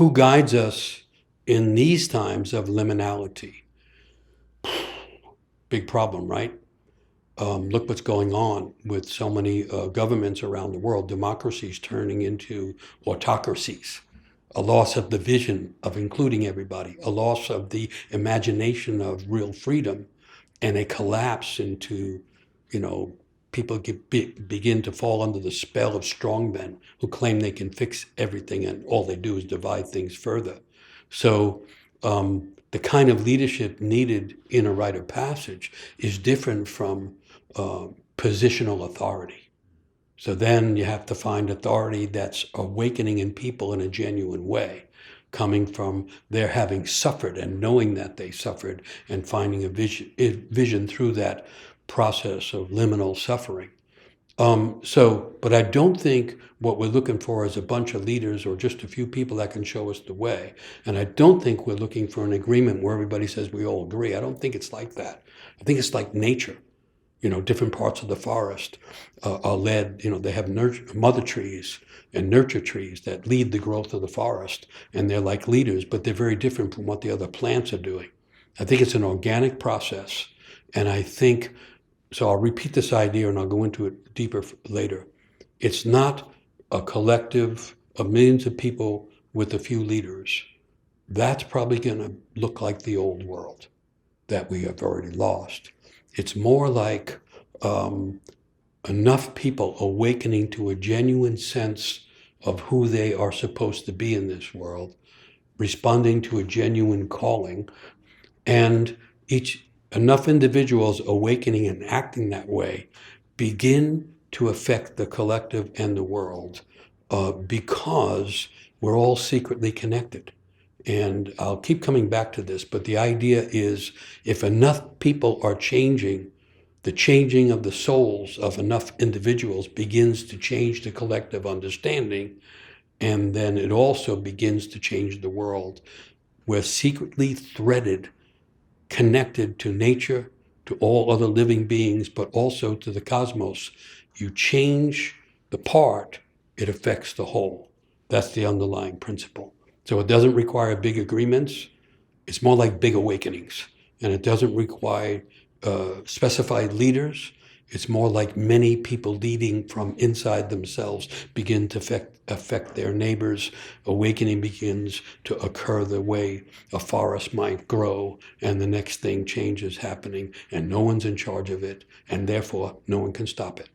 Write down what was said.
who guides us in these times of liminality? Big problem, right? Look what's going on with so many governments around the world, democracies turning into autocracies, a loss of the vision of including everybody, a loss of the imagination of real freedom, and a collapse into, people begin to fall under the spell of strongmen who claim they can fix everything, and all they do is divide things further. So the kind of leadership needed in a rite of passage is different from positional authority. So then you have to find authority that's awakening in people in a genuine way, coming from their having suffered and knowing that they suffered and finding a vision through that process of liminal suffering. But I don't think what we're looking for is a bunch of leaders or just a few people that can show us the way. And I don't think we're looking for an agreement where everybody says we all agree. I don't think it's like that. I think it's like nature. Different parts of the forest are led, they have mother trees and nurture trees that lead the growth of the forest. And they're like leaders, but they're very different from what the other plants are doing. I think it's an organic process. And I think, so I'll repeat this idea and I'll go into it deeper later. It's not a collective of millions of people with a few leaders. That's probably going to look like the old world that we have already lost. It's more like enough people awakening to a genuine sense of who they are supposed to be in this world, responding to a genuine calling, and enough individuals awakening and acting that way begin to affect the collective and the world because we're all secretly connected. And I'll keep coming back to this, but the idea is if enough people are changing, the changing of the souls of enough individuals begins to change the collective understanding, and then it also begins to change the world. We're secretly threaded, connected to nature, to all other living beings, but also to the cosmos. You change the part, it affects the whole. That's the underlying principle. So it doesn't require big agreements. It's more like big awakenings. And it doesn't require specified leaders. It's more like many people leading from inside themselves begin to affect their neighbors. Awakening begins to occur the way a forest might grow, and the next thing change is happening, and no one's in charge of it, and therefore no one can stop it.